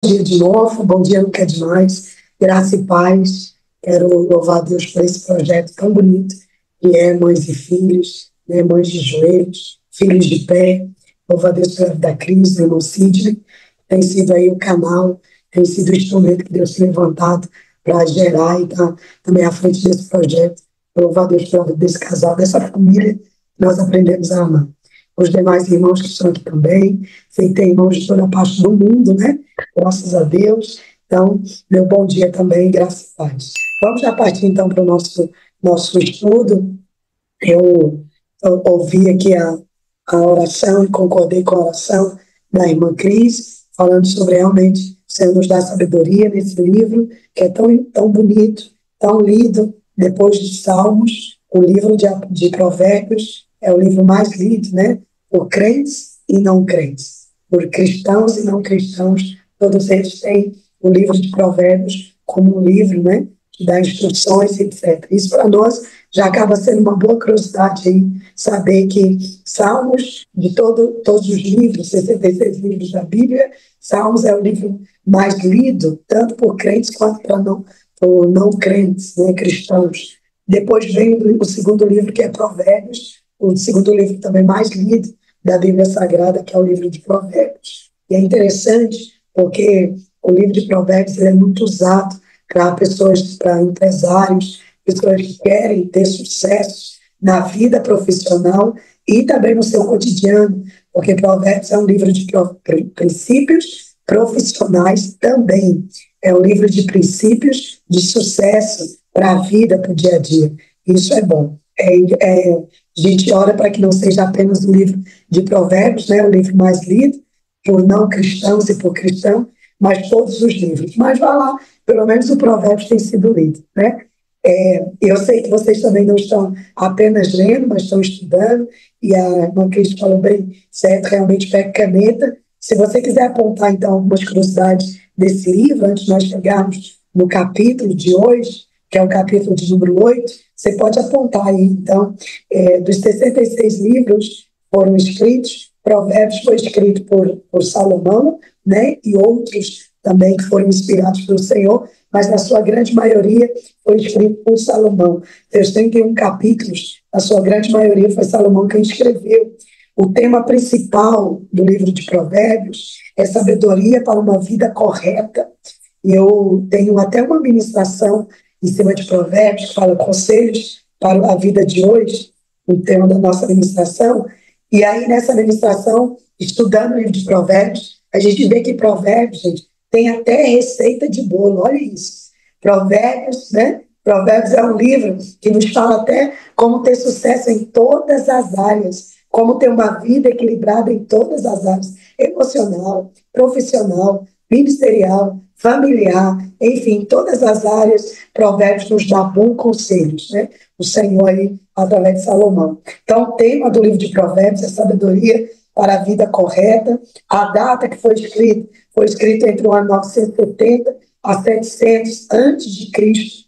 Dia de novo, bom dia, não quer demais, graça e paz. Quero louvar a Deus por esse projeto tão bonito, que é Mães e Filhos, né? Mães de joelhos, filhos de pé. Louvo a Deus pela vida da Cris, do irmão Sidney, tem sido aí o canal, tem sido o instrumento que Deus tem levantado para gerar e estar também à frente desse projeto. Louvo a Deus pela vida desse casal, dessa família que nós aprendemos a amar. Os demais irmãos que estão aqui também, sei que tem irmãos de toda parte do mundo, né? Graças a Deus. Então, meu bom dia também, graças a Deus. Vamos já partir, então, para o nosso estudo. Eu ouvi aqui a oração e concordei com a oração da irmã Cris, falando sobre realmente o Senhor nos dá sabedoria nesse livro, que é tão bonito, tão lido, depois de Salmos. O livro de Provérbios é o livro mais lido, né? Por crentes e não crentes, por cristãos e não cristãos. Todos eles têm o livro de Provérbios como um livro, né, que dá instruções, etc. Isso para nós já acaba sendo uma boa curiosidade aí, saber que Salmos, de todos os livros, 66 livros da Bíblia, Salmos é o livro mais lido, tanto por crentes quanto por não crentes, né, cristãos. Depois vem o segundo livro, que é Provérbios, o segundo livro também mais lido da Bíblia Sagrada, que é o livro de Provérbios. E é interessante porque o livro de Provérbios ele é muito usado para pessoas, para empresários, pessoas que querem ter sucesso na vida profissional e também no seu cotidiano, porque Provérbios é um livro de princípios profissionais também. É um livro de princípios de sucesso para a vida, para o dia a dia. Isso é bom. A gente ora para que não seja apenas o livro de Provérbios, né, o livro mais lido por não cristãos e por cristãos, mas todos os livros. Mas vá lá, pelo menos o Provérbios tem sido lido, né? Eu sei que vocês também não estão apenas lendo, mas estão estudando, e a irmã Cris falou bem certo, realmente pega caneta. Se você quiser apontar, então, algumas curiosidades desse livro, antes de nós chegarmos no capítulo de hoje, que é o capítulo de número 8, você pode apontar aí, então, dos 66 livros foram escritos, Provérbios foi escrito por Salomão, né, e outros também que foram inspirados pelo Senhor, mas na sua grande maioria foi escrito por Salomão. Os 31 capítulos, na sua grande maioria foi Salomão quem escreveu. O tema principal do livro de Provérbios é sabedoria para uma vida correta. E eu tenho até uma ministração em cima de Provérbios que fala conselhos para a vida de hoje, o tema da nossa ministração. E aí, nessa ministração, estudando o livro de Provérbios, a gente vê que Provérbios, gente, tem até receita de bolo, olha isso. Provérbios, né? Provérbios é um livro que nos fala até como ter sucesso em todas as áreas, como ter uma vida equilibrada em todas as áreas, emocional, profissional, ministerial, familiar, enfim, todas as áreas, Provérbios nos dá bons conselhos, né? O Senhor aí, através de Salomão. Então, o tema do livro de Provérbios é sabedoria para a vida correta. A data que foi escrito entre o ano 970 a 700 antes de Cristo.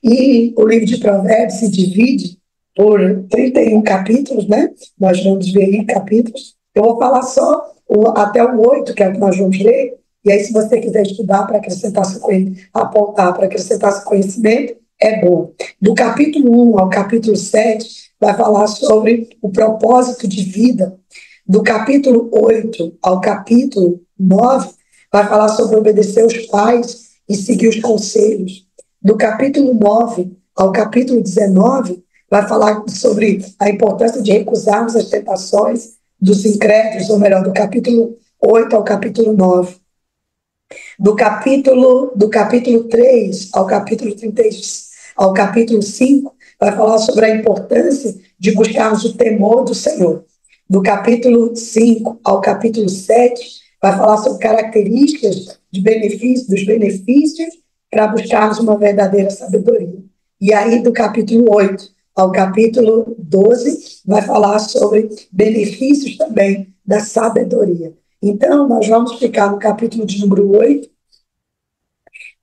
E o livro de Provérbios se divide por 31 capítulos, né? Nós vamos ver aí capítulos. Eu vou falar só até o 8, que é o que nós vamos ler. E aí, se você quiser estudar para acrescentar seu conhecimento, apontar para acrescentar seu conhecimento, é bom. Do capítulo 1 ao capítulo 7, vai falar sobre o propósito de vida. Do capítulo 8 ao capítulo 9, vai falar sobre obedecer os pais e seguir os conselhos. Do capítulo 9 ao capítulo 19, vai falar sobre a importância de recusarmos as tentações dos incrédulos, ou melhor, do capítulo 8 ao capítulo 9. Do capítulo 3 ao capítulo 30, ao capítulo 5, vai falar sobre a importância de buscarmos o temor do Senhor. Do capítulo 5 ao capítulo 7, vai falar sobre características dos benefícios para buscarmos uma verdadeira sabedoria. E aí, do capítulo 8 ao capítulo 12, vai falar sobre benefícios também da sabedoria. Então, nós vamos ficar no capítulo de número 8.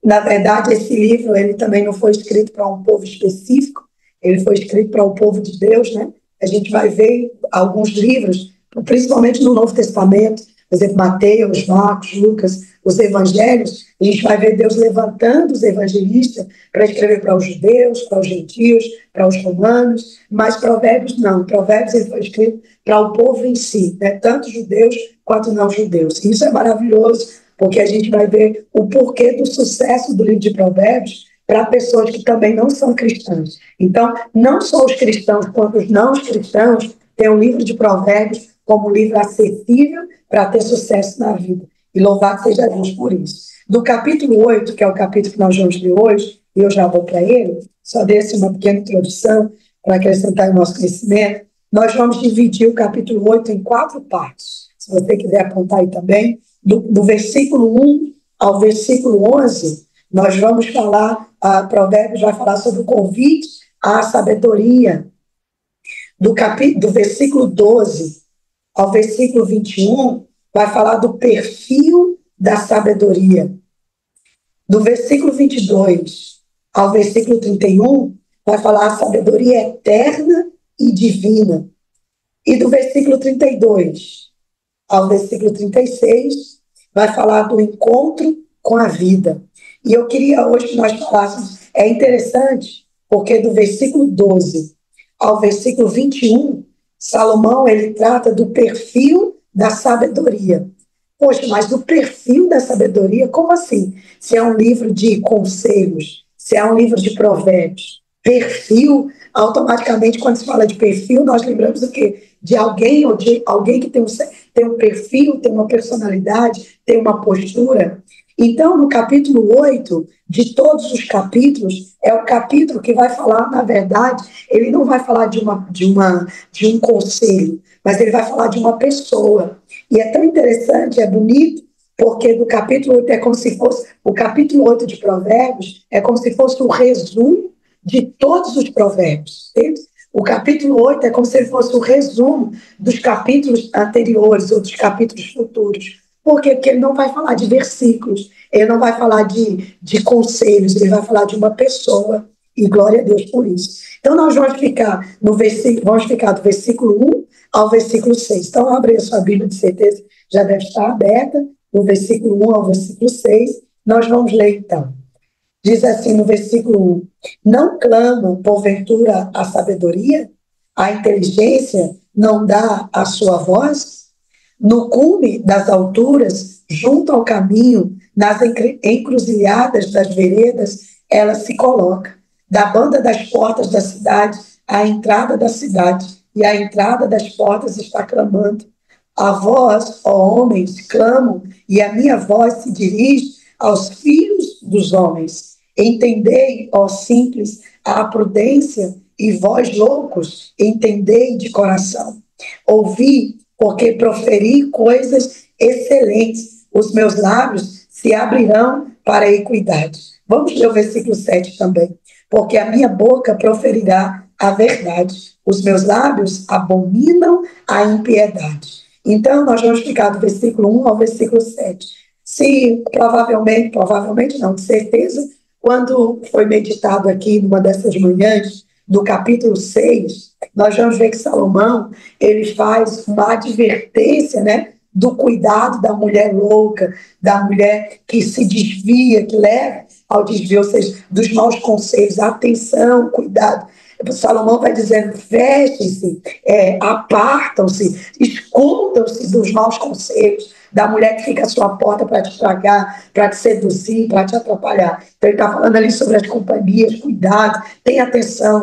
Na verdade, esse livro ele também não foi escrito para um povo específico, ele foi escrito para o povo de Deus, né? A gente vai ver alguns livros, principalmente no Novo Testamento, por exemplo, Mateus, Marcos, Lucas, os evangelhos, a gente vai ver Deus levantando os evangelistas para escrever para os judeus, para os gentios, para os romanos, mas Provérbios não. Provérbios ele foi escrito para o povo em si, né? Tanto judeus quanto não judeus. E isso é maravilhoso, porque a gente vai ver o porquê do sucesso do livro de Provérbios para pessoas que também não são cristãs. Então, não só os cristãos quanto os não cristãos têm o livro de Provérbios como um livro acessível para ter sucesso na vida. E louvado seja Deus por isso. Do capítulo 8, que é o capítulo que nós vamos ler hoje, e eu já vou para ele, só desse uma pequena introdução para acrescentar o nosso conhecimento, nós vamos dividir o capítulo 8 em 4 partes. Se você quiser apontar aí também, do versículo 1 ao versículo 11, nós vamos falar, Provérbios vai falar sobre o convite à sabedoria. Do versículo 12 ao versículo 21, vai falar do perfil da sabedoria. Do versículo 22 ao versículo 31, vai falar a sabedoria eterna e divina. E do versículo 32 ao versículo 36, vai falar do encontro com a vida. E eu queria hoje que nós falássemos, é interessante, porque do versículo 12 ao versículo 21, Salomão ele trata do perfil da sabedoria. Poxa, mas do perfil da sabedoria, como assim? Se é um livro de conselhos, se é um livro de provérbios, perfil, automaticamente quando se fala de perfil, nós lembramos o quê? De alguém ou de alguém que tem um perfil, tem uma personalidade, tem uma postura. Então, no capítulo 8, de todos os capítulos, é o capítulo que vai falar, na verdade, ele não vai falar de um conselho, mas ele vai falar de uma pessoa. E é tão interessante, é bonito, porque do capítulo 8 é como se fosse, o capítulo 8 de Provérbios é como se fosse um resumo de todos os provérbios. Entende? O capítulo 8 é como se fosse o resumo dos capítulos anteriores ou dos capítulos futuros. Por quê? Porque ele não vai falar de versículos, ele não vai falar de conselhos, ele vai falar de uma pessoa, e glória a Deus por isso. Então, nós vamos ficar do versículo 1 ao versículo 6. Então, abre a sua Bíblia, de certeza, já deve estar aberta, do versículo 1 ao versículo 6. Nós vamos ler, então. Diz assim no versículo 1, não clamam, porventura, a sabedoria? A inteligência não dá a sua voz? No cume das alturas, junto ao caminho, nas encruzilhadas das veredas, ela se coloca. Da banda das portas da cidade, à entrada da cidade, e à entrada das portas está clamando. A vós, ó homens, clamam, e a minha voz se dirige aos filhos dos homens. Entendei, ó simples, a prudência, e vós, loucos, entendei de coração. Ouvi, porque proferi coisas excelentes. Os meus lábios se abrirão para a equidade. Vamos ler o versículo 7 também. Porque a minha boca proferirá a verdade. Os meus lábios abominam a impiedade. Então, nós vamos ficar do versículo 1 ao versículo 7. Se provavelmente não, de certeza, quando foi meditado aqui numa dessas manhãs, no capítulo 6, nós vamos ver que Salomão, ele faz uma advertência, né, do cuidado da mulher louca, da mulher que se desvia, que leva ao desvio, ou seja, dos maus conselhos, atenção, cuidado. Salomão vai dizendo, vestem-se, apartam-se, escondam-se dos maus conselhos, da mulher que fica à sua porta para te estragar, para te seduzir, para te atrapalhar. Então ele está falando ali sobre as companhias, cuidado, tenha atenção,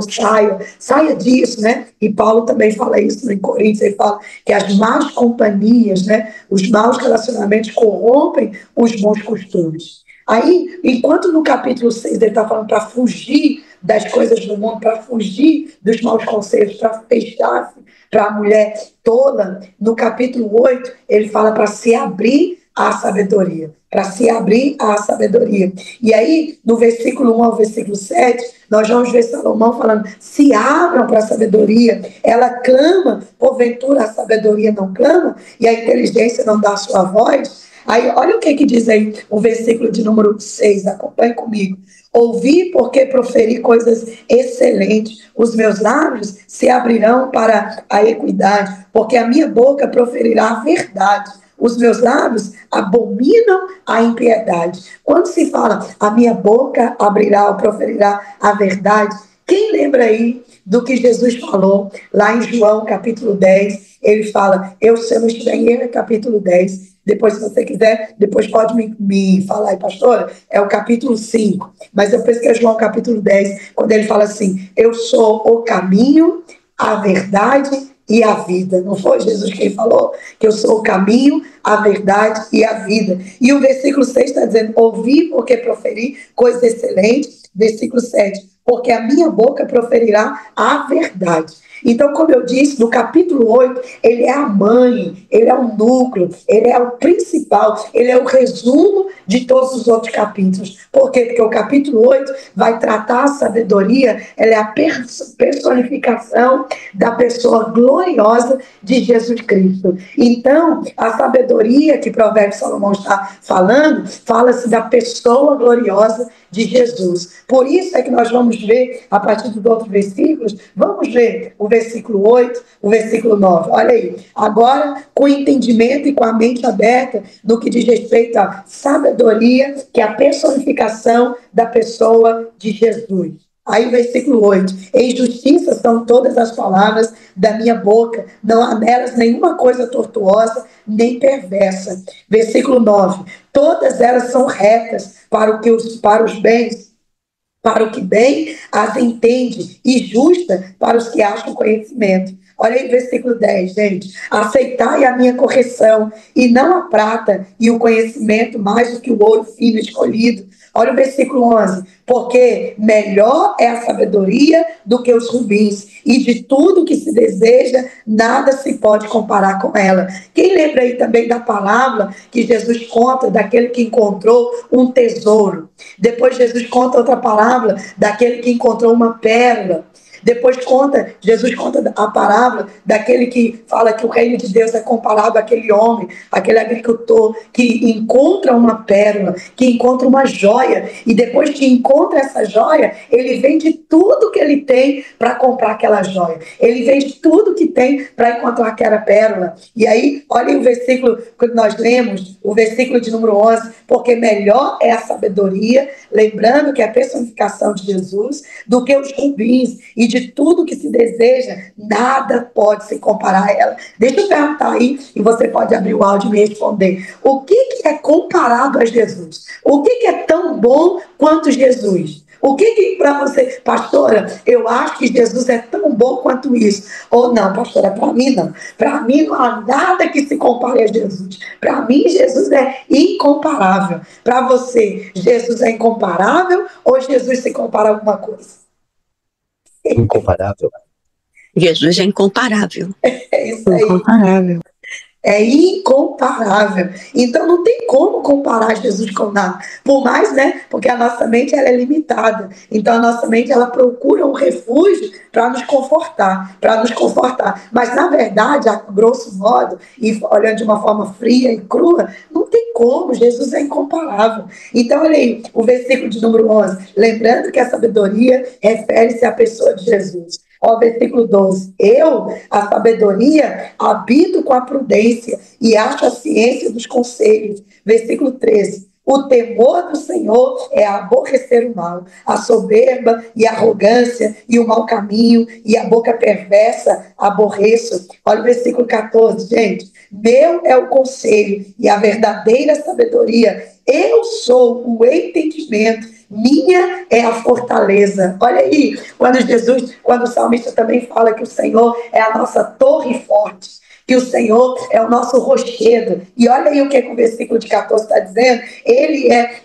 saia disso, né? E Paulo também fala isso em Coríntios, ele fala que as más companhias, né, os maus relacionamentos corrompem os bons costumes. Aí, enquanto no capítulo 6 ele está falando para fugir das coisas do mundo, para fugir dos maus conselhos, para fechar-se para a mulher tola, no capítulo 8 ele fala para se abrir à sabedoria, para se abrir à sabedoria. E aí, no versículo 1 ao versículo 7, nós vamos ver Salomão falando, se abram para a sabedoria, ela clama, porventura a sabedoria não clama, e a inteligência não dá a sua voz. Aí, olha o que diz aí o versículo de número 6, acompanhe comigo. Ouvi porque proferi coisas excelentes, os meus lábios se abrirão para a equidade, porque a minha boca proferirá a verdade, os meus lábios abominam a impiedade. Quando se fala, a minha boca abrirá ou proferirá a verdade, quem lembra aí do que Jesus falou lá em João capítulo 10? Ele fala, se eu não estiver em ele, capítulo 10, depois, se você quiser, depois pode me falar aí, pastora, é o capítulo 5, mas eu penso que é João capítulo 10, quando ele fala assim, eu sou o caminho, a verdade e a vida. Não foi Jesus quem falou que eu sou o caminho, a verdade e a vida. E o versículo 6 está dizendo, ouvi porque proferi coisas excelentes. Versículo 7, porque a minha boca proferirá a verdade. Então, como eu disse, no capítulo 8, ele é a mãe, ele é o núcleo, ele é o principal, ele é o resumo de todos os outros capítulos. Por quê? Porque o capítulo 8 vai tratar a sabedoria, ela é a personificação da pessoa gloriosa de Jesus Cristo. Então, a sabedoria que Provérbios Salomão está falando, fala-se da pessoa gloriosa de Jesus. Por isso é que nós vamos ver, a partir dos outros versículos, vamos ver o versículo 8, o versículo 9. Olha aí, agora com entendimento e com a mente aberta no que diz respeito à sabedoria, que é a personificação da pessoa de Jesus. Aí o versículo 8, em justiça são todas as palavras da minha boca, não há nelas nenhuma coisa tortuosa, nem perversa. Versículo 9, todas elas são retas para os bens, para o que bem as entende, e justa para os que acham conhecimento. Olha aí o versículo 10, gente. Aceitai a minha correção, e não a prata e o conhecimento mais do que o ouro fino escolhido. Olha o versículo 11. Porque melhor é a sabedoria do que os rubins, e de tudo que se deseja, nada se pode comparar com ela. Quem lembra aí também da palavra que Jesus conta daquele que encontrou um tesouro? Depois Jesus conta outra palavra daquele que encontrou uma pérola. Depois Jesus conta a parábola daquele que fala que o reino de Deus é comparado àquele homem, aquele agricultor que encontra uma pérola, que encontra uma joia, e depois que encontra essa joia, ele vende tudo que ele tem para comprar aquela joia. Ele vende tudo que tem para encontrar aquela pérola. E aí, olha o versículo que nós lemos, o versículo de número 11, porque melhor é a sabedoria, lembrando que é a personificação de Jesus, do que os rubins, e de tudo que se deseja, nada pode se comparar a ela. Deixa eu perguntar aí, e você pode abrir o áudio e me responder. O que é comparado a Jesus? O que é tão bom quanto Jesus? O que para você, pastora, eu acho que Jesus é tão bom quanto isso? Ou não, pastora, para mim não. Para mim não há nada que se compare a Jesus. Para mim, Jesus é incomparável. Para você, Jesus é incomparável ou Jesus se compara a alguma coisa? Incomparável. Jesus é incomparável. É isso aí. Incomparável. É incomparável. Então não tem como comparar Jesus com nada. Por mais, né? Porque a nossa mente ela é limitada. Então a nossa mente ela procura um refúgio para nos confortar, Mas na verdade, a grosso modo, e olhando de uma forma fria e crua, não tem como. Jesus é incomparável. Então olha aí, o versículo de número 11. Lembrando que a sabedoria refere-se à pessoa de Jesus. Ó, versículo 12. Eu, a sabedoria, habito com a prudência e acho a ciência dos conselhos. Versículo 13. O temor do Senhor é aborrecer o mal, a soberba e a arrogância e o mau caminho e a boca perversa aborreço. Olha o versículo 14, gente. Meu é o conselho e a verdadeira sabedoria. Eu sou o entendimento. Minha é a fortaleza. Olha aí, quando o salmista também fala que o Senhor é a nossa torre forte, que o Senhor é o nosso rochedo. E olha aí o que o versículo de 14 está dizendo. Ele é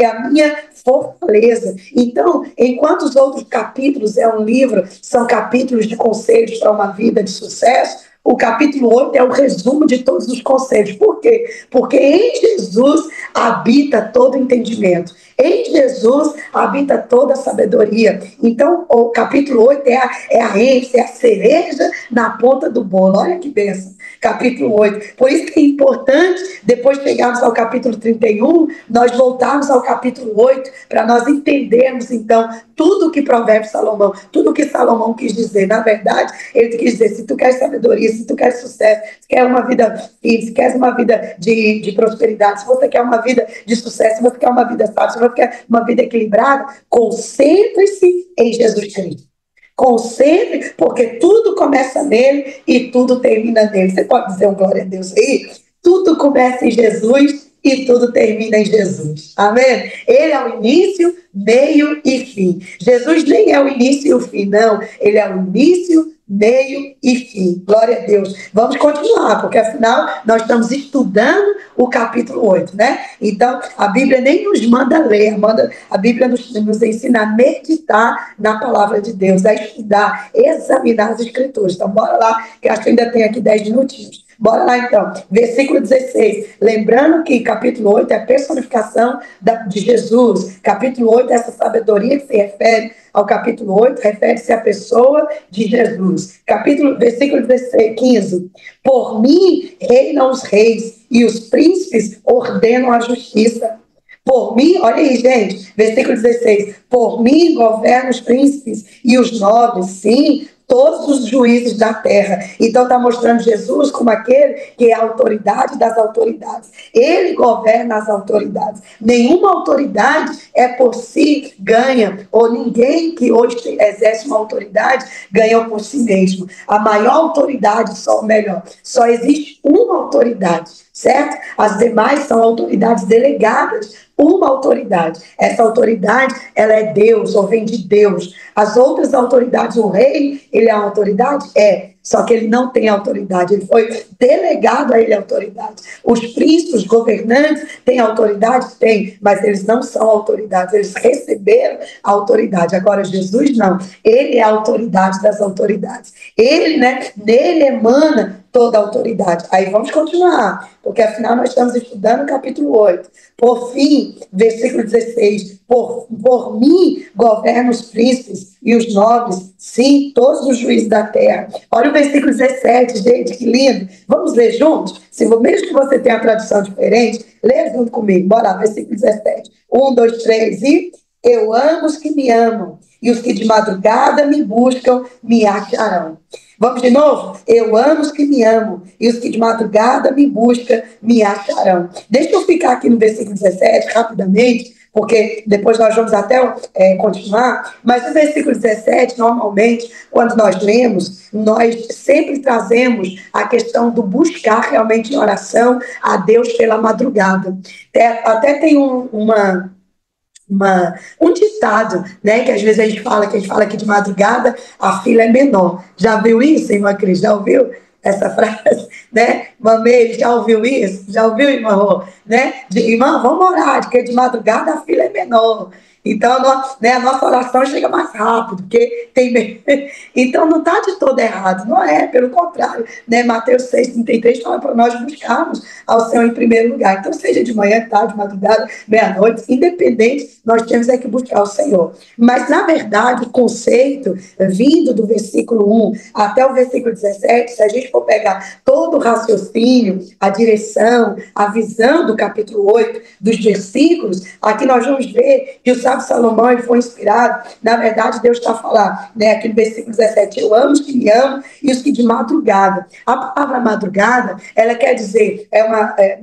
a minha fortaleza. Então, enquanto os outros capítulos é um livro, são capítulos de conselhos para uma vida de sucesso, o capítulo 8 é o resumo de todos os conselhos. Por quê? Porque em Jesus habita todo entendimento. Em Jesus habita toda a sabedoria. Então, o capítulo 8 é a ênfase, é a cereja na ponta do bolo. Olha que bênção. capítulo 8. Por isso que é importante, depois de chegarmos ao capítulo 31, nós voltarmos ao capítulo 8, para nós entendermos, então, tudo que Provérbios Salomão, tudo que Salomão quis dizer. Na verdade, ele quis dizer, se tu queres sabedoria, se tu queres sucesso, se quer uma vida feliz, se quer uma vida de prosperidade, se você quer uma vida de sucesso, se você quer uma vida sábia, se você quer uma vida equilibrada, concentre-se em Jesus Cristo. Concentre, porque tudo começa nele e tudo termina nele. Você pode dizer um glória a Deus aí? Tudo começa em Jesus e tudo termina em Jesus. Amém? Ele é o início, meio e fim. Jesus nem é o início e o fim, não. Ele é o início, meio e fim. Glória a Deus. Vamos continuar, porque afinal nós estamos estudando o capítulo 8, né? Então, a Bíblia nem nos manda ler, a Bíblia nos ensina a meditar na palavra de Deus, a estudar, examinar as escrituras. Então, bora lá, que acho que ainda tem aqui 10 minutinhos. Bora lá então, versículo 16. Lembrando que capítulo 8 é a personificação de Jesus. Capítulo 8 é essa sabedoria que se refere ao capítulo 8, refere-se à pessoa de Jesus. Versículo 15. Por mim reinam os reis e os príncipes ordenam a justiça. Por mim, olha aí, gente, versículo 16. Por mim governam os príncipes e os nobres, sim, todos os juízes da terra. Então está mostrando Jesus como aquele que é a autoridade das autoridades. Ele governa as autoridades. Nenhuma autoridade é por si ganha, ou ninguém que hoje exerce uma autoridade ganha por si mesmo. A maior autoridade, só existe uma autoridade, certo? As demais são autoridades delegadas. Uma autoridade. Essa autoridade, ela é Deus, ou vem de Deus. As outras autoridades, o rei, ele é a autoridade? É. Só que ele não tem autoridade, ele foi delegado a ele a autoridade. Os príncipes, os governantes, têm autoridade? Tem, mas eles não são autoridades, eles receberam a autoridade. Agora, Jesus não, ele é a autoridade das autoridades. Ele, nele emana toda a autoridade. Aí vamos continuar, porque afinal nós estamos estudando o capítulo 8. Por fim, versículo 16, por mim governam os príncipes e os nobres, sim, todos os juízes da terra. Olha o versículo 17, gente, que lindo. Vamos ler juntos? Mesmo que você tenha uma tradução diferente, lê junto comigo. Bora lá, versículo 17. 1, 2, 3 e... Eu amo os que me amam, e os que de madrugada me buscam me acharão. Vamos de novo? Eu amo os que me amam, e os que de madrugada me buscam me acharão. Deixa eu ficar aqui no versículo 17, rapidamente, porque depois nós vamos até continuar, mas no versículo 17, normalmente, quando nós lemos, nós sempre trazemos a questão do buscar realmente em oração a Deus pela madrugada. Até tem um ditado, né, que às vezes a gente fala que de madrugada a fila é menor. Já viu isso, irmã Cris? Já ouviu essa frase, né? Mamei, já ouviu isso? Já ouviu, irmã Rô? Né? Irmã, vamos orar, porque de madrugada a fila é menor. Então, a nossa oração chega mais rápido, porque tem... Então, não está de todo errado, não é, pelo contrário. Né? Mateus 6,33 fala para nós buscarmos ao Senhor em primeiro lugar. Então, seja de manhã, tarde, madrugada, meia-noite, independente, nós temos que buscar o Senhor. Mas, na verdade, o conceito, vindo do versículo 1 até o versículo 17, se a gente for pegar todo o raciocínio, a direção, a visão do capítulo 8, dos versículos, aqui nós vamos ver que o sábio Salomão ele foi inspirado, na verdade Deus está a falar, né, aqui no versículo 17, eu amo os que me amam e os que de madrugada. A palavra madrugada, ela quer dizer,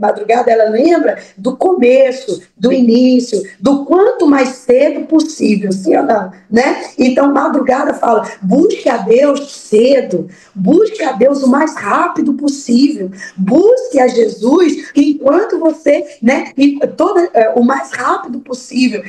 madrugada, ela lembra do começo, do início, do quanto mais cedo possível, sim ou não, né? Então madrugada fala, busque a Deus cedo, busque a Deus o mais rápido possível, busque a Jesus enquanto você, né, o mais rápido possível.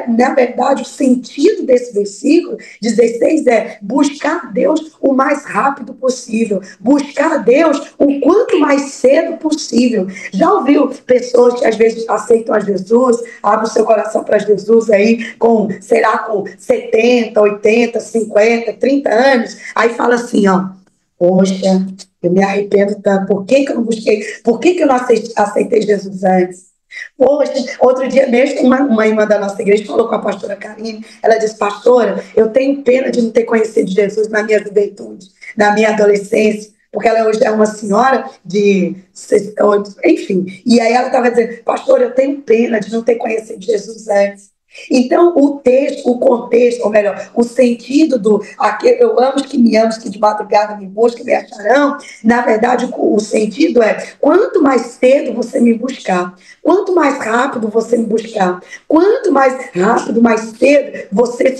Na verdade, o sentido desse versículo 16 é buscar Deus o mais rápido possível, buscar Deus o quanto mais cedo possível. Já ouviu pessoas que às vezes aceitam a Jesus, abrem o seu coração para Jesus aí com 70, 80, 50, 30 anos, aí fala assim, ó, poxa, eu me arrependo tanto, por que eu não busquei, por que eu não aceitei Jesus antes? Poxa, outro dia mesmo, uma irmã da nossa igreja falou com a pastora Karine, ela disse, pastora, eu tenho pena de não ter conhecido Jesus na minha juventude, na minha adolescência, porque ela hoje é uma senhora de... Enfim, e aí ela estava dizendo, pastor, eu tenho pena de não ter conhecido Jesus antes. Então, o texto, o contexto, ou melhor, o sentido do eu amo os que me amam, os que de madrugada me buscam, me acharão, na verdade, o sentido é, quanto mais cedo você me buscar, quanto mais rápido você me buscar, quanto mais rápido, mais cedo você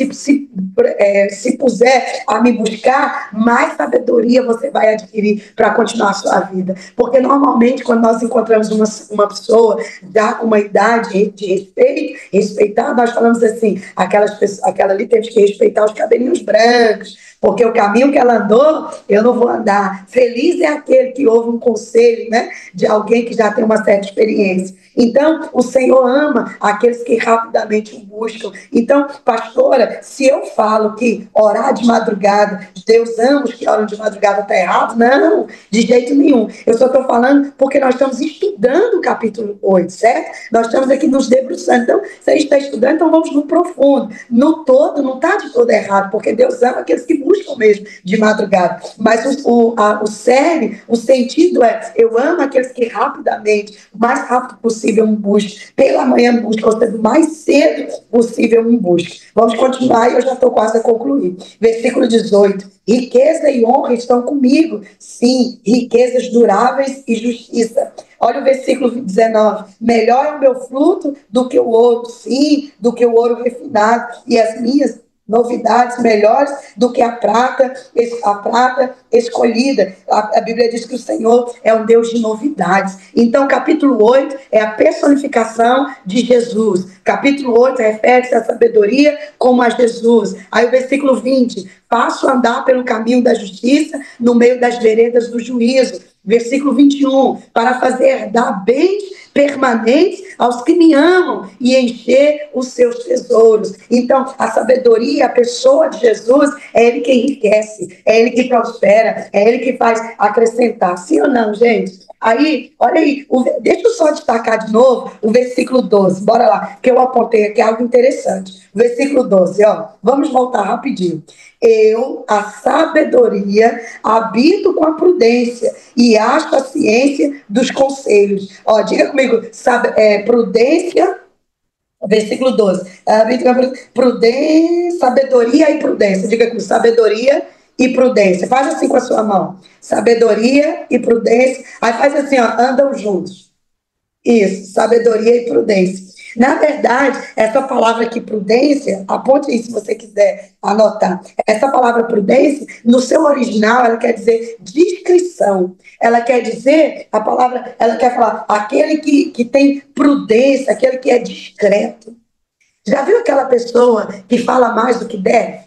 se puser a me buscar, mais sabedoria você vai adquirir para continuar a sua vida. Porque, normalmente, quando nós encontramos uma pessoa já com uma idade de respeito, respeitada, nós falamos assim, aquela ali temos que respeitar os cabelinhos brancos, porque o caminho que ela andou, eu não vou andar. Feliz é aquele que ouve um conselho, né, de alguém que já tem uma certa experiência. Então, o Senhor ama aqueles que rapidamente o buscam. Então, pastora, se eu falo que orar de madrugada, Deus ama os que oram de madrugada, está errado? Não, de jeito nenhum. Eu só estou falando porque nós estamos estudando o capítulo 8, certo? Nós estamos aqui nos debruçando. Então, se a gente está estudando, então vamos no profundo. No todo, não está de todo errado, porque Deus ama aqueles que buscam mesmo de madrugada. Mas o cerne, o sentido é, eu amo aqueles que rapidamente, o mais rápido possível me buscam. Pela manhã me buscam, ou seja, o mais cedo possível me buscam. Vamos continuar e eu já estou quase a concluir. Versículo 18. Riqueza e honra estão comigo. Sim, riquezas duráveis e justiça. Olha o versículo 19. Melhor é o meu fruto do que o ouro, sim, do que o ouro refinado. E as minhas novidades melhores do que a prata escolhida. A Bíblia diz que o Senhor é um Deus de novidades. Então, capítulo 8 é a personificação de Jesus. Capítulo 8 refere-se à sabedoria como a Jesus. Aí o versículo 20, faço andar pelo caminho da justiça no meio das veredas do juízo. Versículo 21, para fazer herdar bens permanentes aos que me amam e encher os seus tesouros. Então, a sabedoria, a pessoa de Jesus, é Ele que enriquece, é Ele que prospera, é Ele que faz acrescentar. Sim ou não, gente? Aí, olha aí, deixa eu só destacar de novo o versículo 12, bora lá, que eu apontei aqui algo interessante. Versículo 12, ó, vamos voltar rapidinho. Eu, a sabedoria, habito com a prudência e acho a ciência dos conselhos. Ó, diga comigo, prudência, versículo 12. Habito com a prudência, sabedoria e prudência. Diga comigo, sabedoria e prudência. Faz assim com a sua mão. Sabedoria e prudência. Aí faz assim, ó, andam juntos. Isso, sabedoria e prudência. Na verdade, essa palavra aqui, prudência, aponte aí se você quiser anotar. Essa palavra prudência, no seu original, ela quer dizer discrição. Ela quer dizer, a palavra, ela quer falar, aquele que tem prudência, aquele que é discreto. Já viu aquela pessoa que fala mais do que deve?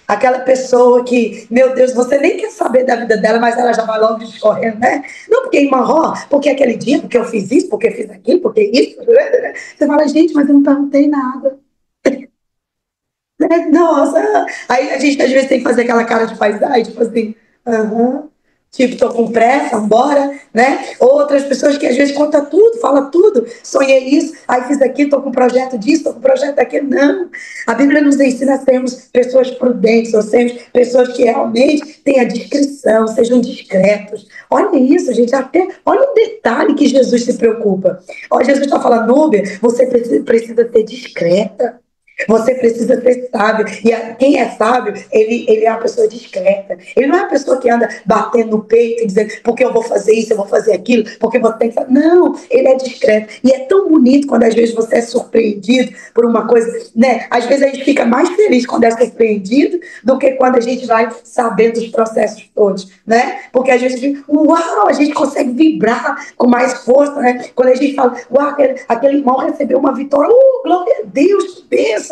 Aquela pessoa que, meu Deus, você nem quer saber da vida dela, mas ela já vai logo discorrendo, né? Não, porque irmã, porque aquele dia, porque eu fiz isso, porque eu fiz aquilo, porque isso. Você fala, gente, mas eu não perguntei nada. Nossa, aí a gente às vezes tem que fazer aquela cara de paisagem, tipo assim, tipo, tô com pressa, bora, né? Outras pessoas que às vezes conta tudo, fala tudo, sonhei isso, aí fiz aquilo, tô com um projeto disso, tô com um projeto daquilo. Não, a Bíblia nos ensina a sermos pessoas prudentes, ou seja, pessoas que realmente têm a discrição, sejam discretos. Olha isso, gente, até, olha o detalhe que Jesus se preocupa. Olha, Jesus está falando, Núbia, você precisa ser discreta. Você precisa ser sábio. E quem é sábio, ele é uma pessoa discreta. Ele não é uma pessoa que anda batendo no peito e dizendo, porque eu vou fazer isso, eu vou fazer aquilo, porque você tem que fazer. Não, ele é discreto. E é tão bonito quando às vezes você é surpreendido por uma coisa, né? Às vezes a gente fica mais feliz quando é surpreendido do que quando a gente vai sabendo dos processos todos, né? Porque às vezes a gente, uau, a gente consegue vibrar com mais força, né? Quando a gente fala, uau, aquele irmão recebeu uma vitória, glória a Deus, que bênção.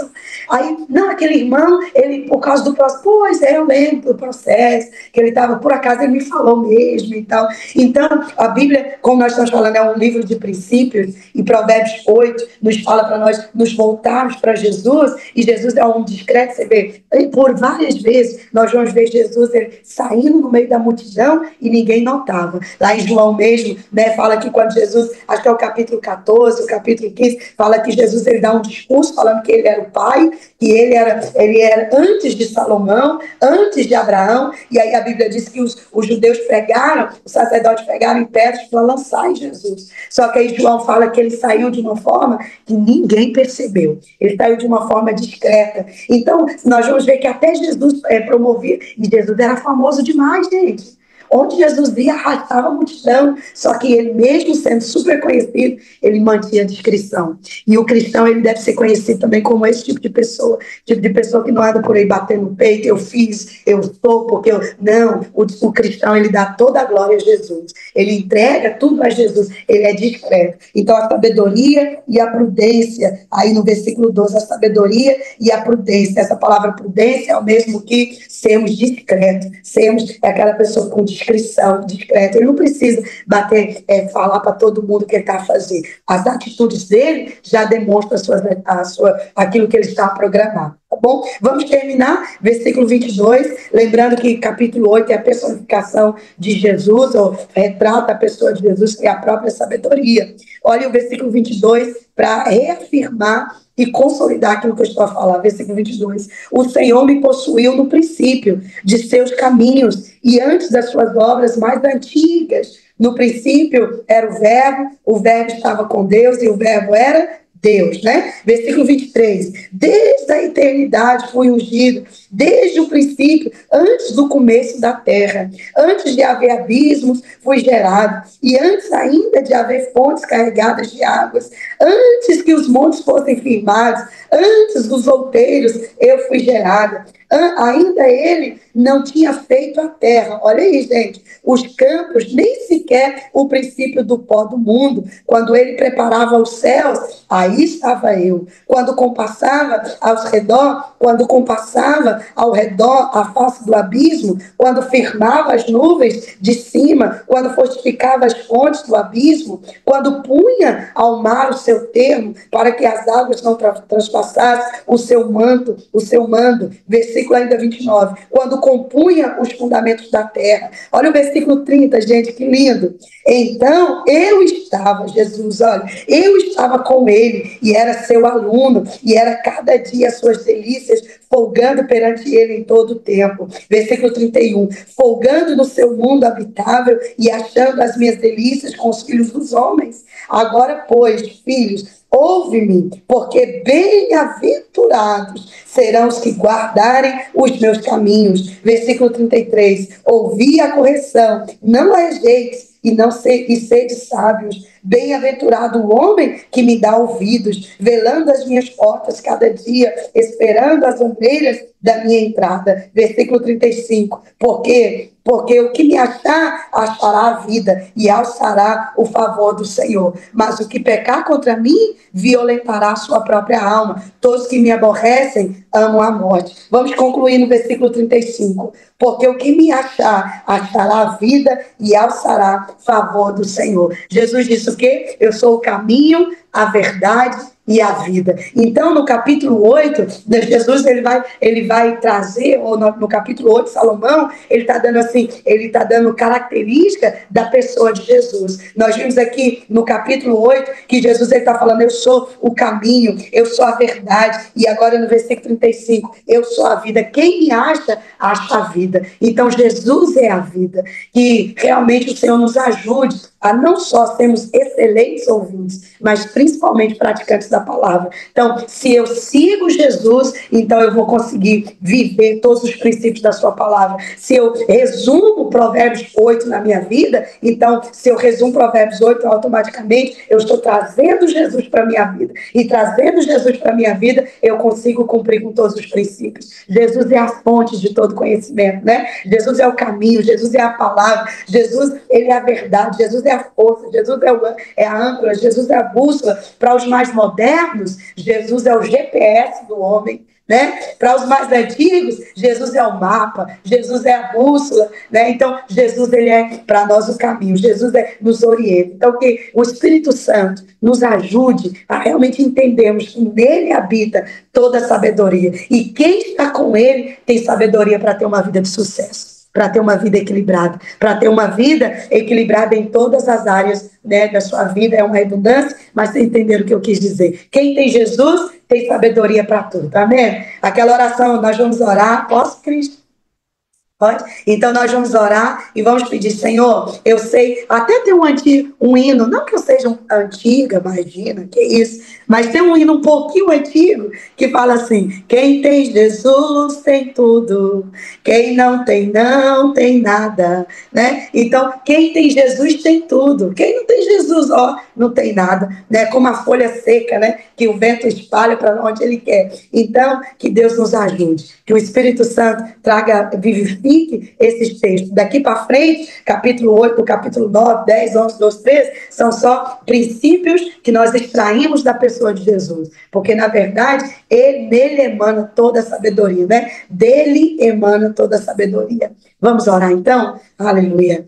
Aí, não, aquele irmão, ele, por causa do processo, pois é, eu lembro do processo, que ele estava, por acaso, ele me falou mesmo e tal. Então, a Bíblia, como nós estamos falando, é um livro de princípios, e Provérbios 8 nos fala para nós nos voltarmos para Jesus, e Jesus é um discreto, você vê, e por várias vezes, nós vamos ver Jesus ele, saindo no meio da multidão e ninguém notava. Lá em João mesmo, né, fala que quando Jesus, acho que é o capítulo 14, o capítulo 15, fala que Jesus ele dá um discurso falando que ele era o Pai, que ele era ele era antes de Salomão, antes de Abraão, e aí a Bíblia diz que os judeus pegaram, os sacerdotes pegaram em pedras para lançar em Jesus. Só que aí João fala que ele saiu de uma forma que ninguém percebeu. Ele saiu de uma forma discreta. Então, nós vamos ver que até Jesus promovia, e Jesus era famoso demais, gente. Onde Jesus ia, arrastava a multidão, só que ele, mesmo sendo super conhecido, ele mantinha a discrição. E o cristão, ele deve ser conhecido também como esse tipo de pessoa que não anda por aí batendo no peito, eu fiz, eu sou, porque eu... Não, o cristão, ele dá toda a glória a Jesus. Ele entrega tudo a Jesus, ele é discreto. Então, a sabedoria e a prudência, aí no versículo 12, a sabedoria e a prudência. Essa palavra prudência é o mesmo que sermos discretos, sermos aquela pessoa com discrição, discreto. Ele não precisa bater, falar para todo mundo o que ele está a fazer. As atitudes dele já demonstram aquilo que ele está a programar. Tá bom? Vamos terminar, versículo 22, lembrando que capítulo 8 é a personificação de Jesus, ou retrata a pessoa de Jesus, que é a própria sabedoria. Olha o versículo 22 para reafirmar e consolidar aquilo que eu estou a falar. Versículo 22. O Senhor me possuiu no princípio de seus caminhos e antes das suas obras mais antigas. No princípio era o verbo estava com Deus e o verbo era Deus, né? Versículo 23. Desde a eternidade fui ungido, desde o princípio, antes do começo da terra. Antes de haver abismos, fui gerado. E antes ainda de haver fontes carregadas de águas. Antes que os montes fossem firmados, antes dos outeiros, eu fui gerado. Ainda ele não tinha feito a terra. Olha aí, gente. Os campos, nem sequer o princípio do pó do mundo. Quando ele preparava os céus, aí estava eu. Quando compassava ao redor a face do abismo, quando firmava as nuvens de cima, quando fortificava as fontes do abismo, quando punha ao mar o seu termo, para que as águas não transpassassem o seu mando. Versículo ainda 29. Quando compunha os fundamentos da terra. Olha o versículo 30, gente, que lindo. Então, Jesus, olha, eu estava com ele e era seu aluno, e era cada dia as suas delícias, folgando perante ele em todo o tempo. Versículo 31. Folgando no seu mundo habitável e achando as minhas delícias com os filhos dos homens. Agora, pois, filhos, ouve-me, porque bem-aventurados serão os que guardarem os meus caminhos. Versículo 33. Ouvi a correção, não a rejeites, e sede sábios. Bem-aventurado o homem que me dá ouvidos, velando as minhas portas cada dia, esperando as ombreiras da minha entrada. Versículo 35. Porque o que me achar, achará a vida e alçará o favor do Senhor. Mas o que pecar contra mim, violentará a sua própria alma. Todos que me aborrecem, amam a morte. Vamos concluir no versículo 35. Porque o que me achar, achará a vida e alçará favor do Senhor. Jesus disse o quê? Eu sou o caminho, a verdade e a vida. Então, no capítulo 8, Jesus ele vai trazer, ou no capítulo 8, Salomão, ele está dando característica da pessoa de Jesus. Nós vimos aqui no capítulo 8 que Jesus está falando, eu sou o caminho, eu sou a verdade, e agora no versículo 35, eu sou a vida. Quem me acha a vida. Então, Jesus é a vida. Que realmente o Senhor nos ajude a não só sermos excelentes ouvintes, mas principalmente praticantes da palavra. Então, se eu sigo Jesus, então eu vou conseguir viver todos os princípios da sua palavra. Se eu resumo Provérbios 8 na minha vida, então, se eu resumo Provérbios 8, automaticamente eu estou trazendo Jesus para a minha vida. E trazendo Jesus para a minha vida, eu consigo cumprir com todos os princípios. Jesus é a fonte de todo conhecimento, né? Jesus é o caminho, Jesus é a palavra, Jesus, ele é a verdade, Jesus é a força, Jesus é a âncora, Jesus é a bússola. Para os mais modernos, Jesus é o GPS do homem, né? Para os mais antigos, Jesus é o mapa, Jesus é a bússola, né? Então, Jesus, ele é para nós o caminho, Jesus nos orienta. Então, que o Espírito Santo nos ajude a realmente entendermos que nele habita toda a sabedoria. E quem está com ele tem sabedoria para ter uma vida de sucesso. para ter uma vida equilibrada, para ter uma vida equilibrada em todas as áreas, né, da sua vida. É uma redundância, mas vocês entenderam o que eu quis dizer. Quem tem Jesus tem sabedoria para tudo, tá vendo? Aquela oração, nós vamos orar, posso, Cristo? Pode? Então nós vamos orar e vamos pedir, Senhor, eu sei, até tem um hino, não que eu seja antiga, imagina, que isso, mas tem um hino um pouquinho antigo que fala assim: quem tem Jesus tem tudo, quem não tem nada, né? Então quem tem Jesus tem tudo, quem não tem Jesus, ó, não tem nada, né? Como a folha seca, né? Que o vento espalha para onde ele quer. Então que Deus nos ajude, que o Espírito Santo traga, vivifique esses textos. Daqui para frente, capítulo 8, capítulo 9, 10, 11, 12, 13, são só princípios que nós extraímos da pessoa de Jesus. Porque, na verdade, nele emana toda a sabedoria, né? Dele emana toda a sabedoria. Vamos orar, então? Aleluia.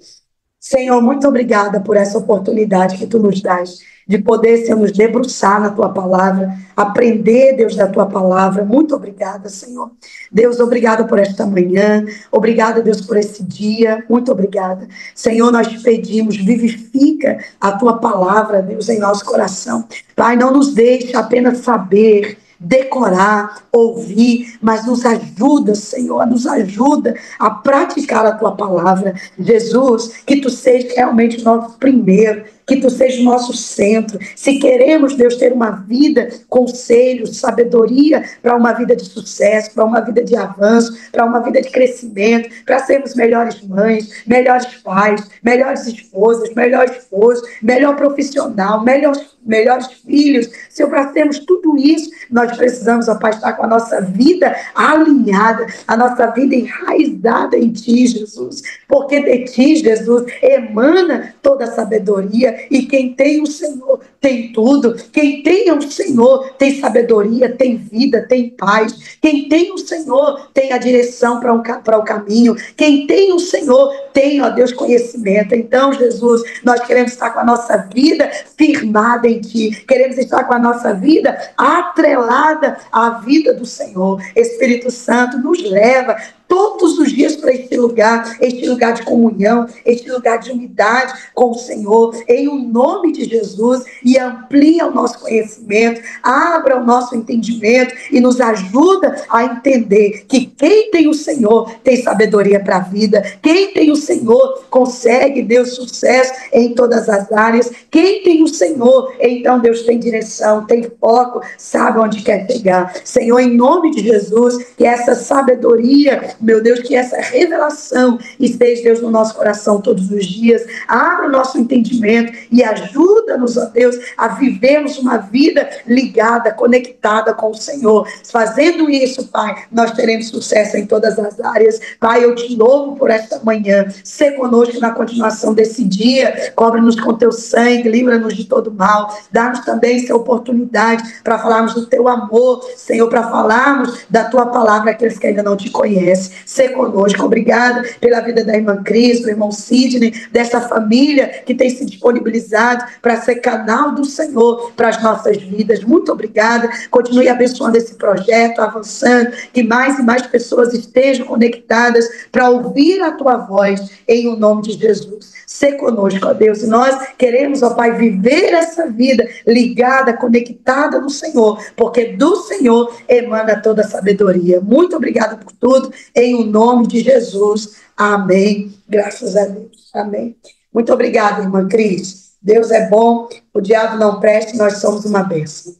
Senhor, muito obrigada por essa oportunidade que tu nos dás de poder, Senhor, nos debruçar na tua palavra, aprender, Deus, da tua palavra. Muito obrigada, Senhor. Deus, obrigada por esta manhã, obrigada, Deus, por esse dia, muito obrigada. Senhor, nós te pedimos, vivifica a tua palavra, Deus, em nosso coração. Pai, não nos deixe apenas saber, decorar, ouvir, mas nos ajuda, Senhor, nos ajuda a praticar a tua palavra. Jesus, que tu seja realmente o nosso primeiro, que tu seja o nosso centro. Se queremos, Deus, ter uma vida, conselhos, sabedoria para uma vida de sucesso, para uma vida de avanço, para uma vida de crescimento, para sermos melhores mães, melhores pais, melhores esposas, melhores esposos, melhor profissional, melhores filhos. Senhor, para termos tudo isso, nós precisamos, ó Pai, estar com a nossa vida alinhada, a nossa vida enraizada em Ti, Jesus. Porque de Ti, Jesus, emana toda a sabedoria. E quem tem o Senhor tem tudo. Quem tem o Senhor tem sabedoria, tem vida, tem paz. Quem tem o Senhor tem a direção para o caminho. Quem tem o Senhor tem, ó Deus, conhecimento. Então, Jesus, nós queremos estar com a nossa vida firmada em Ti. Queremos estar com a nossa vida atrelada à vida do Senhor. Espírito Santo, nos leva todos os dias para este lugar de comunhão, este lugar de unidade com o Senhor, em o nome de Jesus, e amplia o nosso conhecimento, abra o nosso entendimento e nos ajuda a entender que quem tem o Senhor tem sabedoria para a vida, quem tem o Senhor consegue, Deus, sucesso em todas as áreas, quem tem o Senhor, então Deus tem direção, tem foco, sabe onde quer chegar. Senhor, em nome de Jesus, que essa sabedoria, meu Deus, que essa revelação esteja, Deus, no nosso coração todos os dias. Abra o nosso entendimento e ajuda-nos, ó Deus, a vivermos uma vida ligada, conectada com o Senhor. Fazendo isso, Pai, nós teremos sucesso em todas as áreas. Pai, eu te louvo por esta manhã. Sê conosco na continuação desse dia. Cobre-nos com teu sangue, livra-nos de todo mal. Dá-nos também essa oportunidade para falarmos do teu amor, Senhor, para falarmos da tua palavra àqueles que ainda não te conhecem. Ser conosco. Obrigada pela vida da irmã Cris, do irmão Sidney, dessa família que tem se disponibilizado para ser canal do Senhor para as nossas vidas. Muito obrigada. Continue abençoando esse projeto, avançando, que mais e mais pessoas estejam conectadas para ouvir a tua voz, em o nome de Jesus. Ser conosco, ó Deus. E nós queremos, ó Pai, viver essa vida ligada, conectada no Senhor, porque do Senhor emana toda a sabedoria. Muito obrigada por tudo, em o nome de Jesus. Amém. Graças a Deus. Amém. Muito obrigada, irmã Cris. Deus é bom, o diabo não presta, nós somos uma bênção.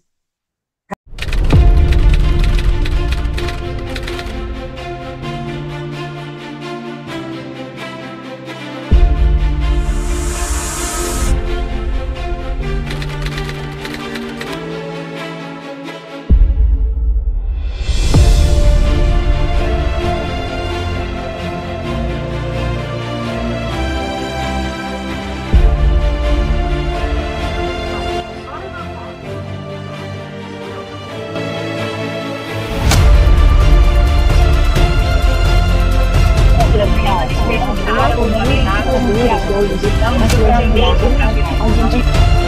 A gente